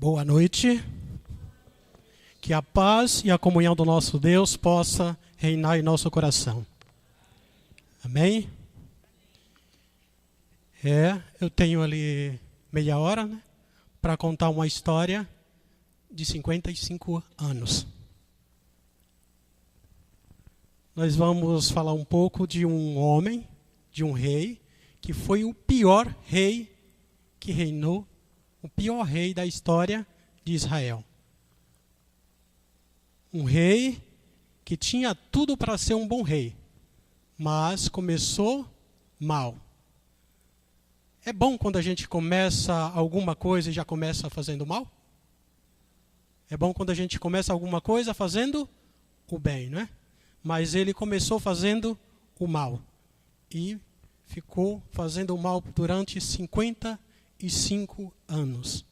Boa noite. Que a paz e a comunhão do nosso Deus possa reinar em nosso coração. Amém? Eu tenho ali meia hora, né, para contar uma história de 55 anos. Nós vamos falar um pouco de um homem, de um rei, que foi o pior rei que reinou, o pior rei da história de Israel. Um rei que tinha tudo para ser um bom rei, mas começou mal. É bom quando a gente começa alguma coisa e já começa fazendo mal? É bom quando a gente começa alguma coisa fazendo o bem, não é? Mas ele começou fazendo o mal e ficou fazendo o mal durante 55 anos.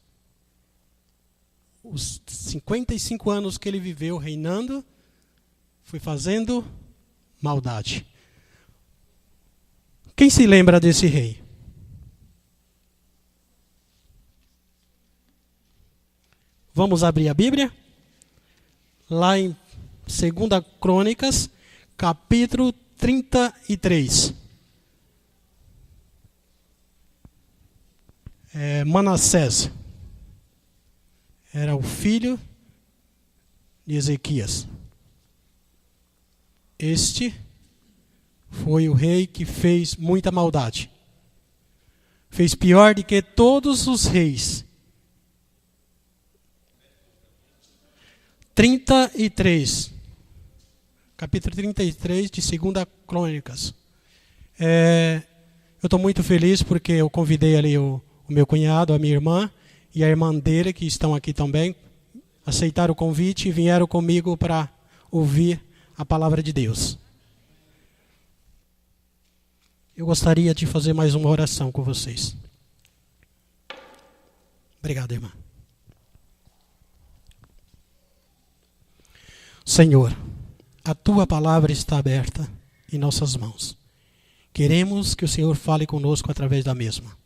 Os 55 anos que ele viveu reinando, foi fazendo maldade. Quem se lembra desse rei? Vamos abrir a Bíblia? Lá em 2 Crônicas, capítulo 33. Manassés era o filho de Ezequias. Este foi o rei que fez muita maldade. Fez pior do que todos os reis. 33. Capítulo 33 de 2 Crônicas. Eu estou muito feliz porque eu convidei ali o meu cunhado, a minha irmã e a irmã dele, que estão aqui também, aceitaram o convite e vieram comigo para ouvir a palavra de Deus. Eu gostaria de fazer mais uma oração com vocês. Obrigado, irmã. Senhor, a Tua palavra está aberta em nossas mãos. Queremos que o Senhor fale conosco através da mesma.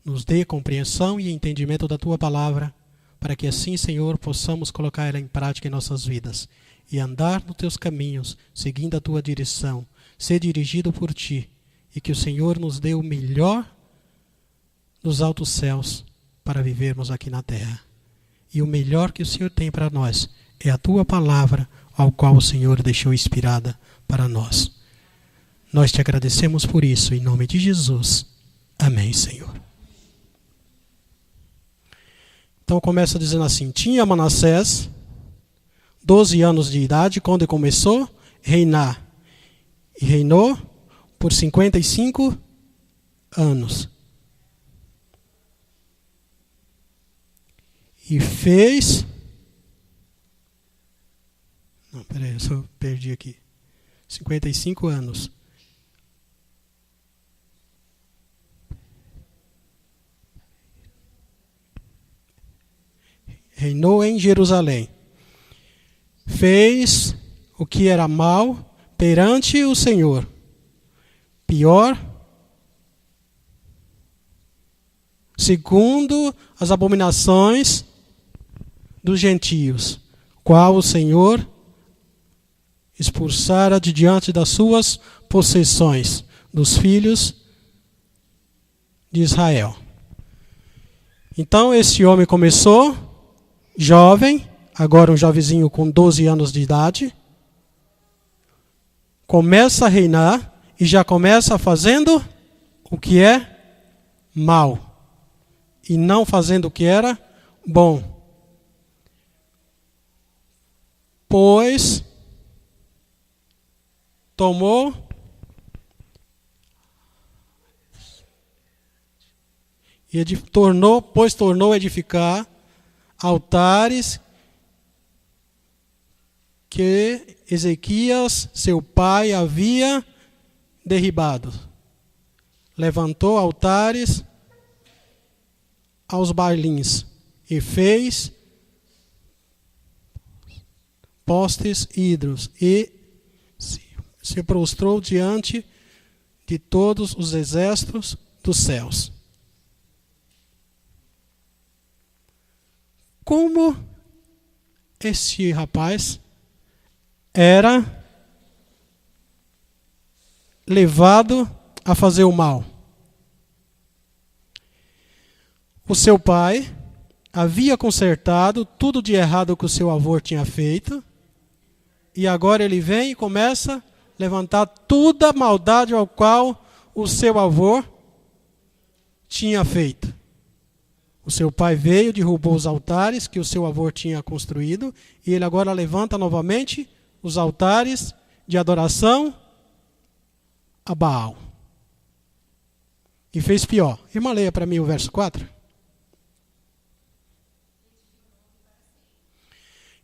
Nos dê compreensão e entendimento da Tua palavra, para que assim, Senhor, possamos colocar ela em prática em nossas vidas e andar nos Teus caminhos, seguindo a Tua direção, ser dirigido por Ti, e que o Senhor nos dê o melhor dos altos céus para vivermos aqui na terra. E o melhor que o Senhor tem para nós é a Tua palavra, ao qual o Senhor deixou inspirada para nós. Nós Te agradecemos por isso, em nome de Jesus. Amém, Senhor. Então começa dizendo assim: tinha Manassés 12 anos de idade quando começou a reinar. E reinou por 55 anos. E fez... Não, peraí, eu só perdi aqui. 55 anos. Reinou em Jerusalém. Fez o que era mal perante o Senhor. Pior, segundo as abominações dos gentios, qual o Senhor expulsara de diante das suas possessões, dos filhos de Israel. Então esse homem começou jovem, agora um jovenzinho com 12 anos de idade, começa a reinar e já começa fazendo o que é mal e não fazendo o que era bom. Pois tornou a edificar altares que Ezequias, seu pai, havia derribado. Levantou altares aos Baalins e fez postes ídolos e se prostrou diante de todos os exércitos dos céus. como esse rapaz era levado a fazer o mal. O seu pai havia consertado tudo de errado que o seu avô tinha feito, e agora ele vem e começa a levantar toda a maldade ao qual o seu avô tinha feito. O seu pai veio, derrubou os altares que o seu avô tinha construído, e ele agora levanta novamente os altares de adoração a Baal. E fez pior. Irmã, leia para mim o verso 4.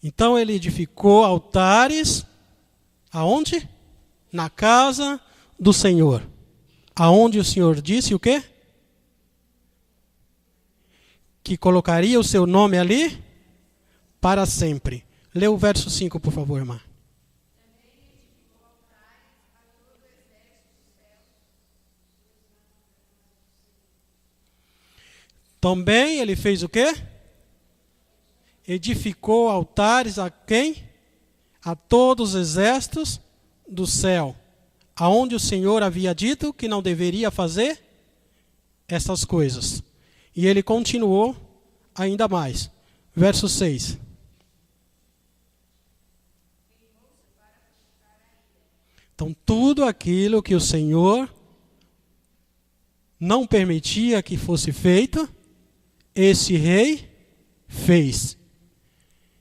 Então ele edificou altares, aonde? Na casa do Senhor. Aonde o Senhor disse o quê? Que colocaria o seu nome ali para sempre. Lê o verso 5, por favor, irmã. Também ele fez o quê? Edificou altares a quem? A todos os exércitos do céu, aonde o Senhor havia dito que não deveria fazer essas coisas. E ele continuou ainda mais. Verso 6. Então, tudo aquilo que o Senhor não permitia que fosse feito, esse rei fez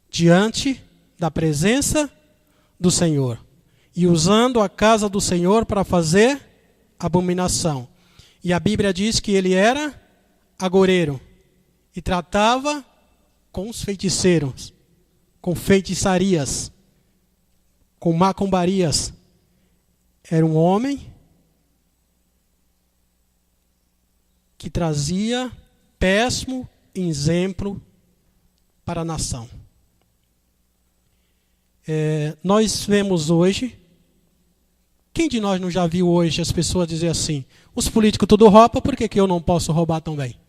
diante da presença do Senhor, e usando a casa do Senhor para fazer abominação. E a Bíblia diz que ele era agoreiro e tratava com os feiticeiros, com feitiçarias, com macumbarias. Era um homem que trazia péssimo exemplo para a nação. Nós vemos hoje, quem de nós não já viu hoje as pessoas dizer assim, os políticos tudo roubam, por que eu não posso roubar também?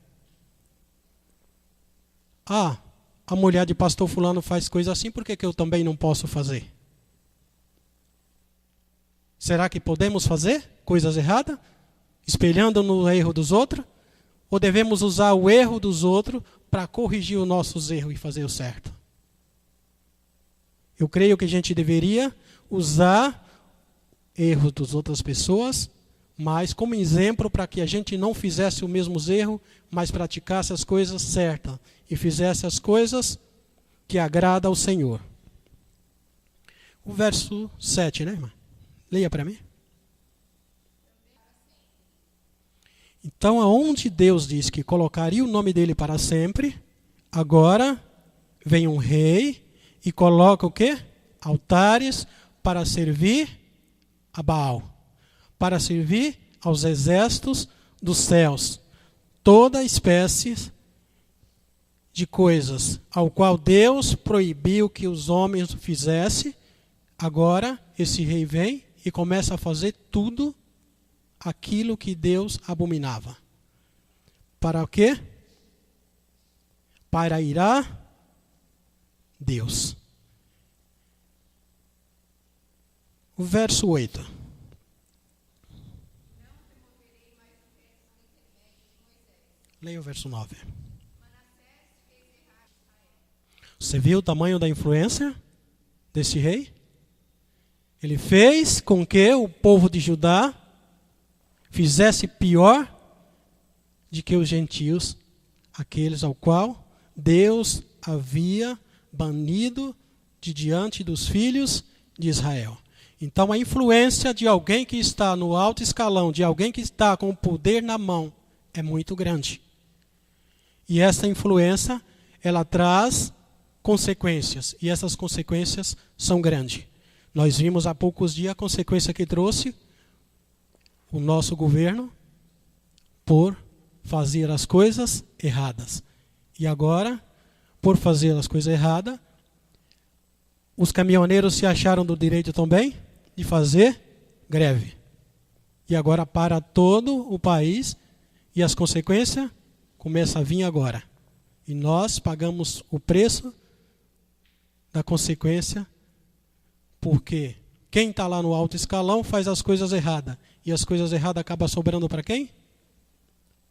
Ah, a mulher de pastor fulano faz coisa assim, por que eu também não posso fazer? Será que podemos fazer coisas erradas, espelhando no erro dos outros? Ou devemos usar o erro dos outros para corrigir os nossos erros e fazer o certo? Eu creio que a gente deveria usar erros das outras pessoas, mas como exemplo para que a gente não fizesse os mesmos erros, mas praticasse as coisas certas e fizesse as coisas que agradam ao Senhor. O verso 7, né, irmã? Leia para mim. Então, aonde Deus diz que colocaria o nome dele para sempre, agora vem um rei e coloca o quê? Altares para servir a Baal, para servir aos exércitos dos céus. Toda espécie de coisas ao qual Deus proibiu que os homens fizessem, agora esse rei vem e começa a fazer tudo aquilo que Deus abominava. Para o quê? Para irar Deus. O verso 8. Leia o verso 9. Você viu o tamanho da influência desse rei? Ele fez com que o povo de Judá fizesse pior de que os gentios, aqueles ao qual Deus havia banido de diante dos filhos de Israel. Então a influência de alguém que está no alto escalão, de alguém que está com o poder na mão, é muito grande. E essa influência, ela traz consequências, e essas consequências são grandes. Nós vimos há poucos dias a consequência que trouxe o nosso governo por fazer as coisas erradas. E agora, por fazer as coisas erradas, os caminhoneiros se acharam do direito também de fazer greve. E agora para todo o país, e as consequências começam a vir agora. E nós pagamos o preço da consequência, porque quem está lá no alto escalão faz as coisas erradas. E as coisas erradas acabam sobrando para quem?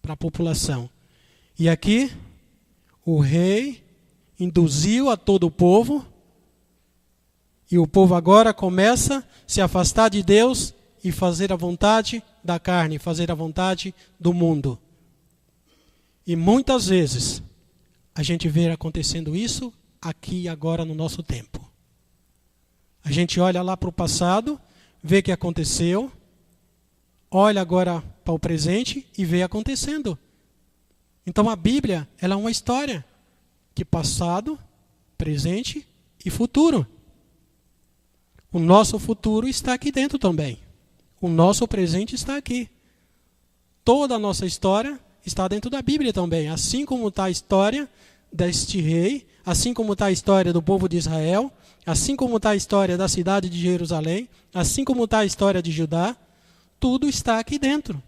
Para a população. E aqui, o rei induziu a todo o povo, e o povo agora começa a se afastar de Deus e fazer a vontade da carne, fazer a vontade do mundo. E muitas vezes a gente vê acontecendo isso aqui e agora no nosso tempo. A gente olha lá para o passado, vê que aconteceu, olha agora para o presente e vê acontecendo. Então a Bíblia, ela é uma história de passado, presente e futuro. O nosso futuro está aqui dentro também. O nosso presente está aqui. Toda a nossa história está dentro da Bíblia também. Assim como está a história deste rei, assim como está a história do povo de Israel, assim como está a história da cidade de Jerusalém, assim como está a história de Judá, tudo está aqui dentro.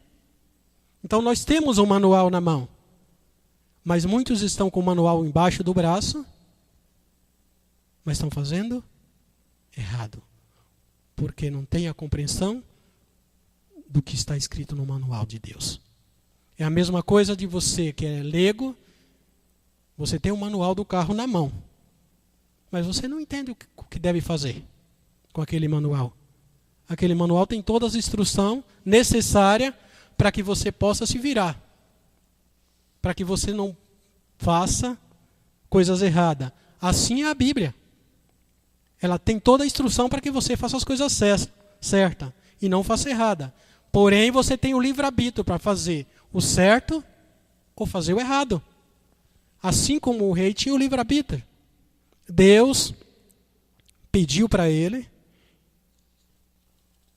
Então nós temos um manual na mão. Mas muitos estão com o manual embaixo do braço, mas estão fazendo errado. Porque não tem a compreensão do que está escrito no manual de Deus. É a mesma coisa de você que é leigo, você tem o manual do carro na mão, mas você não entende o que deve fazer com aquele manual. Aquele manual tem todas as instruções necessárias para que você possa se virar, para que você não faça coisas erradas. Assim é a Bíblia. Ela tem toda a instrução para que você faça as coisas certas e não faça errada. Porém, você tem o livre-arbítrio para fazer o certo ou fazer o errado. Assim como o rei tinha o livre-arbítrio. Deus pediu para ele,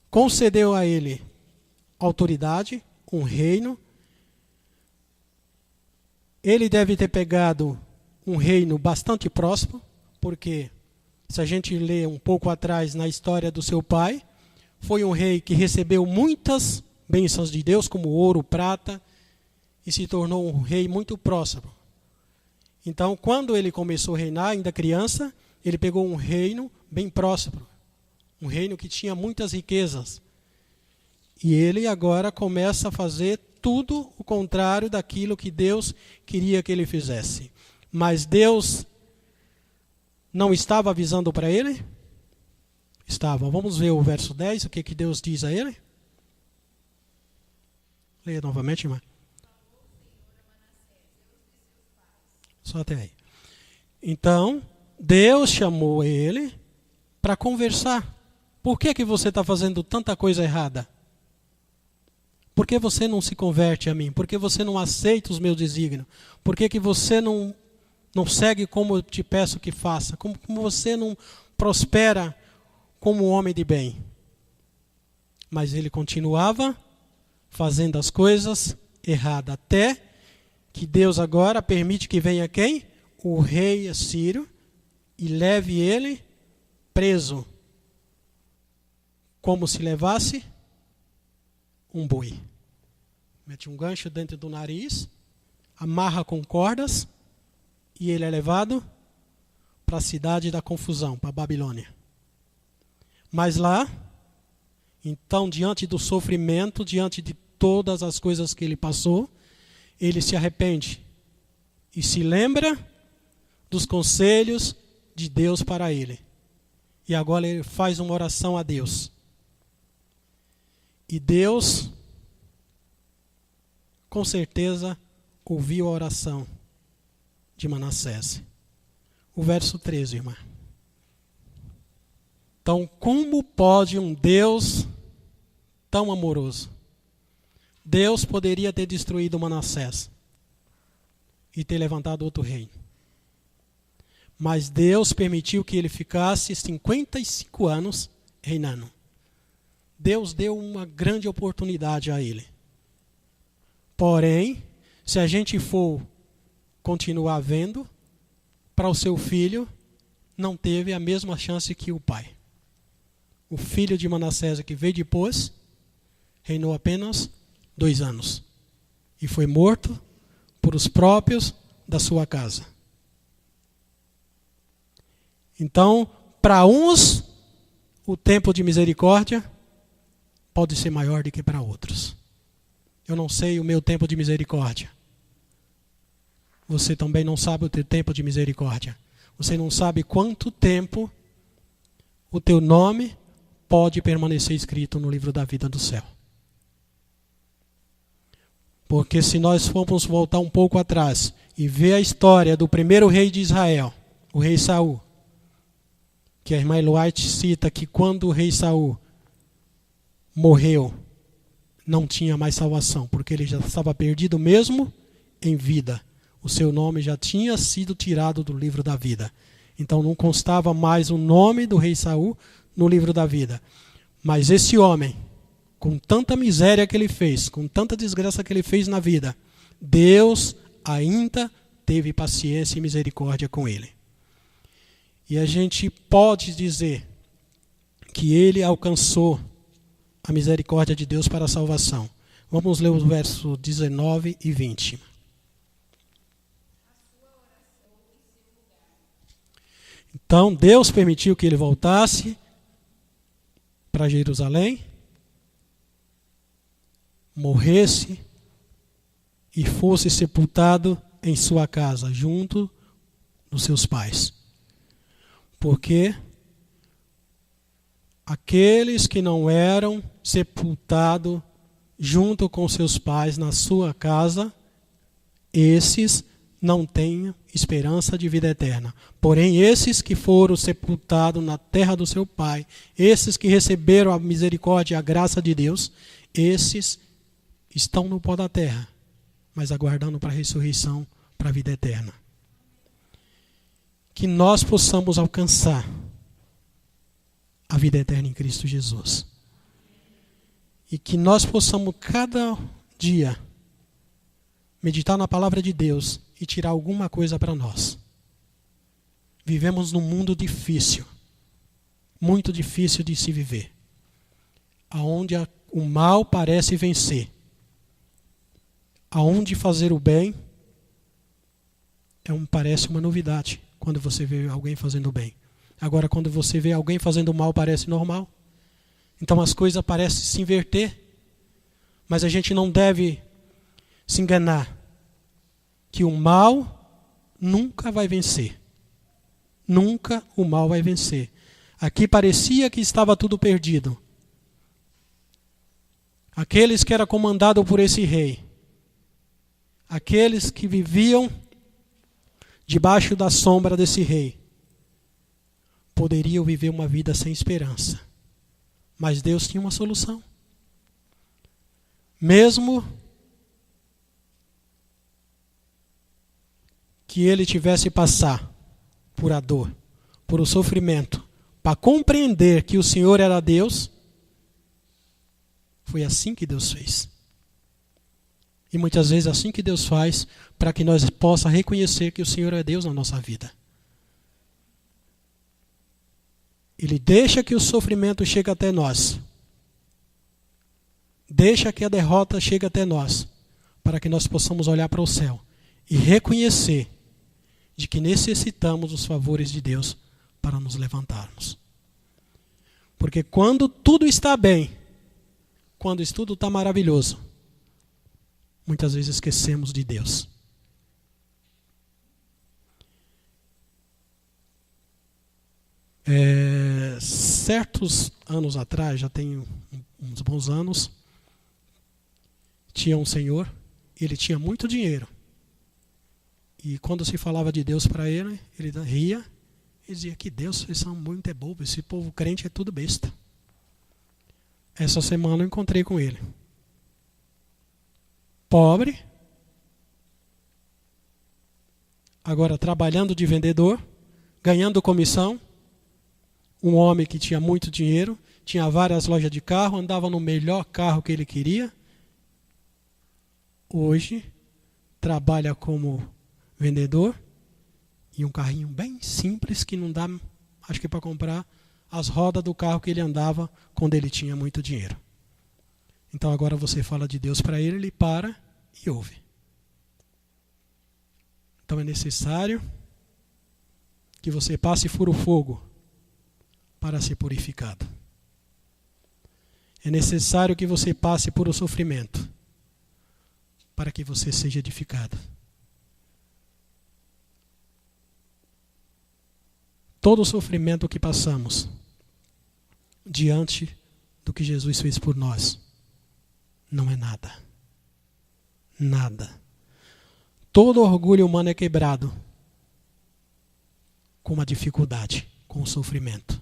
concedeu a ele autoridade, um reino. Ele deve ter pegado um reino bastante próspero, porque se a gente lê um pouco atrás na história do seu pai, foi um rei que recebeu muitas bênçãos de Deus, como ouro, prata, e se tornou um rei muito próspero. Então, quando ele começou a reinar, ainda criança, ele pegou um reino bem próspero, um reino que tinha muitas riquezas. E ele agora começa a fazer tudo o contrário daquilo que Deus queria que ele fizesse. Mas Deus não estava avisando para ele? Estava. Vamos ver o verso 10, o que Deus diz a ele? Leia novamente, irmã. Só até aí. Então, Deus chamou ele para conversar. Por que você está fazendo tanta coisa errada? Por que você não se converte a mim? Por que você não aceita os meus desígnios? Por que você não segue como eu te peço que faça? Como você não prospera como homem de bem? Mas ele continuava fazendo as coisas erradas, até que Deus agora permite que venha quem? O rei assírio, e leve ele preso, como se levasse um boi. Mete um gancho dentro do nariz, amarra com cordas, e ele é levado para a cidade da confusão, para a Babilônia. Mas lá, então, diante do sofrimento, diante de todas as coisas que ele passou, ele se arrepende e se lembra dos conselhos de Deus para ele. E agora ele faz uma oração a Deus. E Deus, com certeza, ouviu a oração de Manassés. O verso 13, irmã. Então, como pode um Deus tão amoroso? Deus poderia ter destruído Manassés e ter levantado outro rei. Mas Deus permitiu que ele ficasse 55 anos reinando. Deus deu uma grande oportunidade a ele. Porém, se a gente for continuar vendo, para o seu filho, não teve a mesma chance que o pai. O filho de Manassés, que veio depois, reinou apenas 2 anos. E foi morto por os próprios da sua casa. Então, para uns, o tempo de misericórdia pode ser maior do que para outros. Eu não sei o meu tempo de misericórdia. Você também não sabe o teu tempo de misericórdia. Você não sabe quanto tempo o teu nome pode permanecer escrito no livro da vida do céu. Porque se nós formos voltar um pouco atrás e ver a história do primeiro rei de Israel, o rei Saul, que a irmã White cita que quando o rei Saul morreu, não tinha mais salvação, porque ele já estava perdido mesmo em vida. O seu nome já tinha sido tirado do livro da vida. Então não constava mais o nome do rei Saul no livro da vida. Mas esse homem, com tanta miséria que ele fez, com tanta desgraça que ele fez na vida, Deus ainda teve paciência e misericórdia com ele. E a gente pode dizer que ele alcançou a misericórdia de Deus para a salvação. Vamos ler os versos 19 e 20. Então, Deus permitiu que ele voltasse para Jerusalém, morresse e fosse sepultado em sua casa, junto dos seus pais. Porque aqueles que não eram sepultados junto com seus pais na sua casa, esses não têm esperança de vida eterna. Porém, esses que foram sepultados na terra do seu pai, esses que receberam a misericórdia e a graça de Deus, esses estão no pó da terra, mas aguardando para a ressurreição, para a vida eterna. Que nós possamos alcançar a vida eterna em Cristo Jesus. E que nós possamos cada dia meditar na palavra de Deus e tirar alguma coisa para nós. Vivemos num mundo difícil, muito difícil de se viver, aonde o mal parece vencer, aonde fazer o bem parece uma novidade quando você vê alguém fazendo o bem. Agora, quando você vê alguém fazendo o mal, parece normal. Então as coisas parecem se inverter. Mas a gente não deve se enganar que o mal nunca vai vencer. Nunca o mal vai vencer. Aqui parecia que estava tudo perdido. Aqueles que eram comandados por esse rei, aqueles que viviam debaixo da sombra desse rei, poderiam viver uma vida sem esperança. Mas Deus tinha uma solução. Mesmo que ele tivesse que passar por a dor, por o sofrimento, para compreender que o Senhor era Deus, foi assim que Deus fez. E muitas vezes é assim que Deus faz, para que nós possamos reconhecer que o Senhor é Deus na nossa vida. Ele deixa que o sofrimento chegue até nós. Deixa que a derrota chegue até nós, para que nós possamos olhar para o céu e reconhecer de que necessitamos dos favores de Deus para nos levantarmos. Porque quando tudo está bem, quando tudo está maravilhoso, muitas vezes esquecemos de Deus. Certos anos atrás, já tem uns bons anos, tinha um senhor, ele tinha muito dinheiro. E quando se falava de Deus para ele, ele ria e dizia que Deus, vocês são muito bobos, esse povo crente é tudo besta. Essa semana eu encontrei com ele. Pobre, agora trabalhando de vendedor, ganhando comissão, um homem que tinha muito dinheiro, tinha várias lojas de carro, andava no melhor carro que ele queria. Hoje, trabalha como vendedor e um carrinho bem simples que não dá, acho que para comprar as rodas do carro que ele andava quando ele tinha muito dinheiro. Então agora você fala de Deus para ele, ele para e ouve. Então é necessário que você passe por o fogo para ser purificado. É necessário que você passe por o sofrimento para que você seja edificado. Todo o sofrimento que passamos diante do que Jesus fez por nós não é nada. Nada. Todo orgulho humano é quebrado com uma dificuldade, com o sofrimento.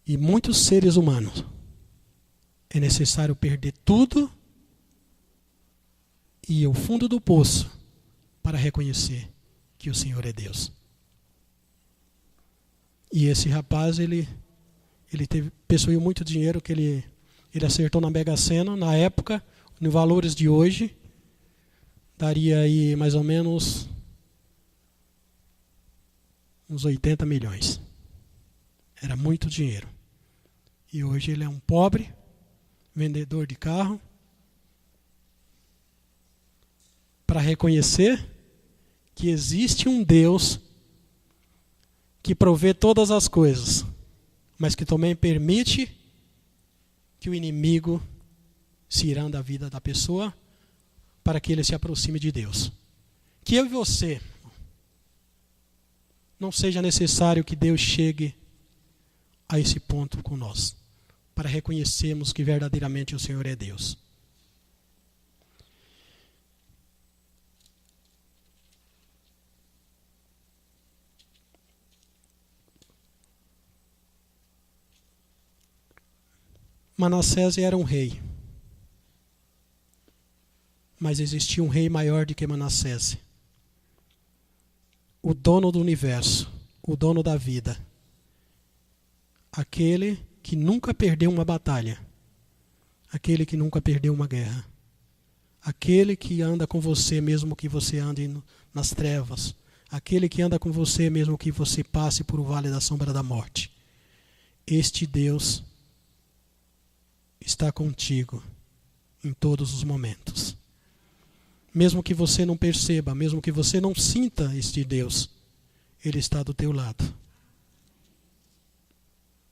E muitos seres humanos é necessário perder tudo e ir ao fundo do poço para reconhecer que o Senhor é Deus. E esse rapaz, ele possuiu muito dinheiro que ele acertou na Mega Sena. Na época, em valores de hoje, daria aí mais ou menos uns 80 milhões. Era muito dinheiro. E hoje ele é um pobre, vendedor de carro, para reconhecer que existe um Deus que provê todas as coisas, mas que também permite que o inimigo se irá da vida da pessoa para que ele se aproxime de Deus. Que eu e você não seja necessário que Deus chegue a esse ponto com nós, para reconhecermos que verdadeiramente o Senhor é Deus. Manassés era um rei, mas existia um rei maior do que Manassés, o dono do universo, o dono da vida, aquele que nunca perdeu uma batalha, aquele que nunca perdeu uma guerra, aquele que anda com você mesmo que você ande nas trevas, aquele que anda com você mesmo que você passe por o vale da sombra da morte. Este Deus está contigo em todos os momentos. Mesmo que você não perceba, mesmo que você não sinta este Deus, Ele está do teu lado.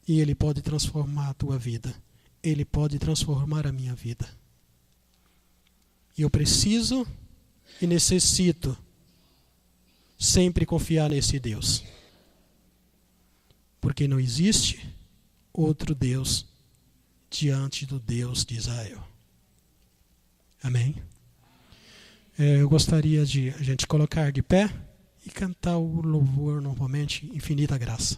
E Ele pode transformar a tua vida. Ele pode transformar a minha vida. E eu preciso e necessito sempre confiar nesse Deus. Porque não existe outro Deus diante do Deus de Israel. Amém? Eu gostaria de a gente colocar de pé e cantar o louvor novamente, Infinita Graça.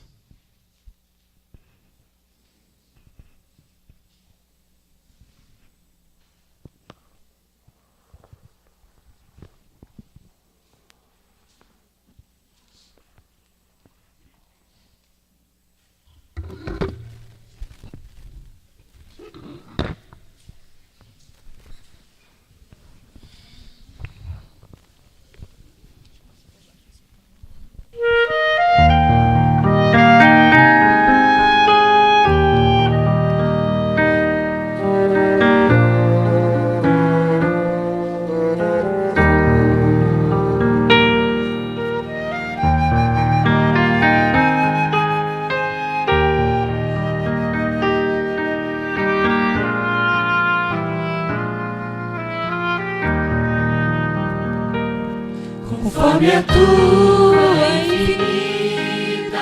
Conforme a tua infinita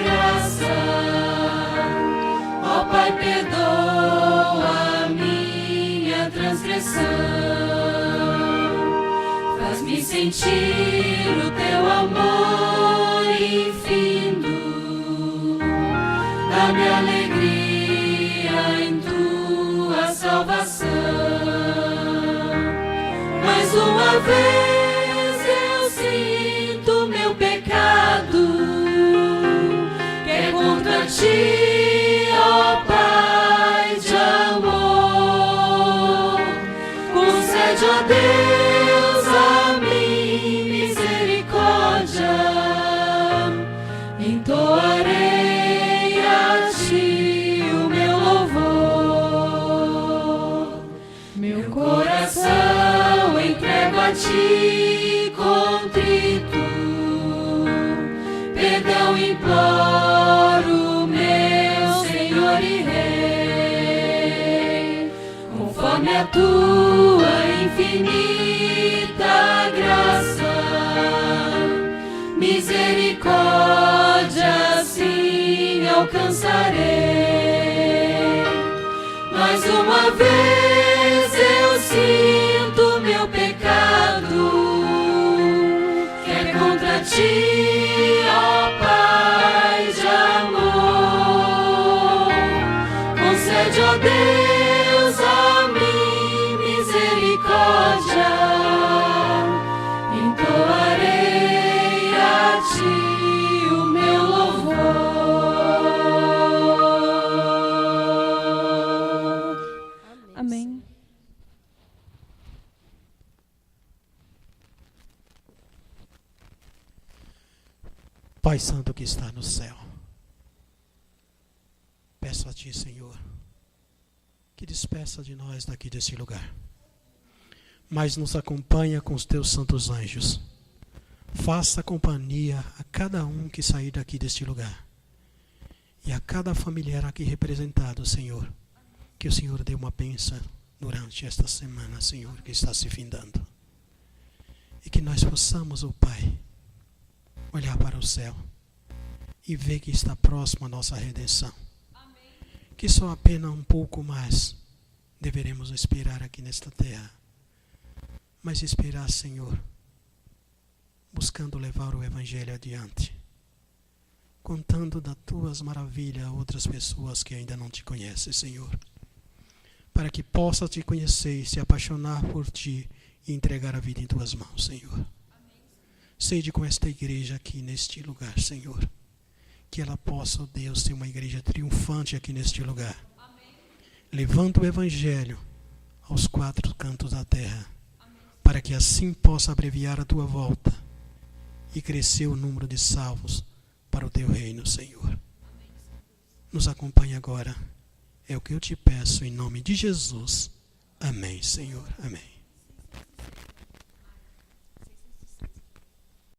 graça, ó Pai, perdoa a minha transgressão, faz-me sentir o teu amor infindo, dá-me alegria em tua salvação. Mais uma vez ó Pai de amor, concede, ó Deus, a mim misericórdia, entoarei a Ti o meu louvor, meu coração entrego a Ti. e Rei, conforme a tua infinita graça, misericórdia sim alcançarei. Mais uma vez eu sinto meu pecado, que é contra ti, ó Pai de amor. Concede, ó Deus, a mim misericórdia, entoarei a ti o meu louvor. Amém. Pai Santo que está no céu, peço a Ti, Senhor, que despeça de nós daqui desse lugar, mas nos acompanha com os Teus santos anjos. Faça companhia a cada um que sair daqui deste lugar e a cada familiar aqui representado, Senhor, que o Senhor dê uma bênção durante esta semana, Senhor, que está se findando, e que nós possamos, ó Pai, olhar para o céu e ver que está próximo a nossa redenção. Amém. Que só apenas um pouco mais deveremos esperar aqui nesta terra, mas esperar, Senhor, buscando levar o Evangelho adiante, contando das Tuas maravilhas a outras pessoas que ainda não Te conhecem, Senhor, para que possa Te conhecer e se apaixonar por Ti e entregar a vida em Tuas mãos, Senhor. Sede com esta igreja aqui neste lugar, Senhor, que ela possa, ó Deus, ser uma igreja triunfante aqui neste lugar. Amém. Levando o Evangelho aos quatro cantos da terra. Amém. Para que assim possa abreviar a Tua volta e crescer o número de salvos para o Teu reino, Senhor. Amém. Nos acompanhe agora, é o que eu Te peço em nome de Jesus. Amém, Senhor. Amém.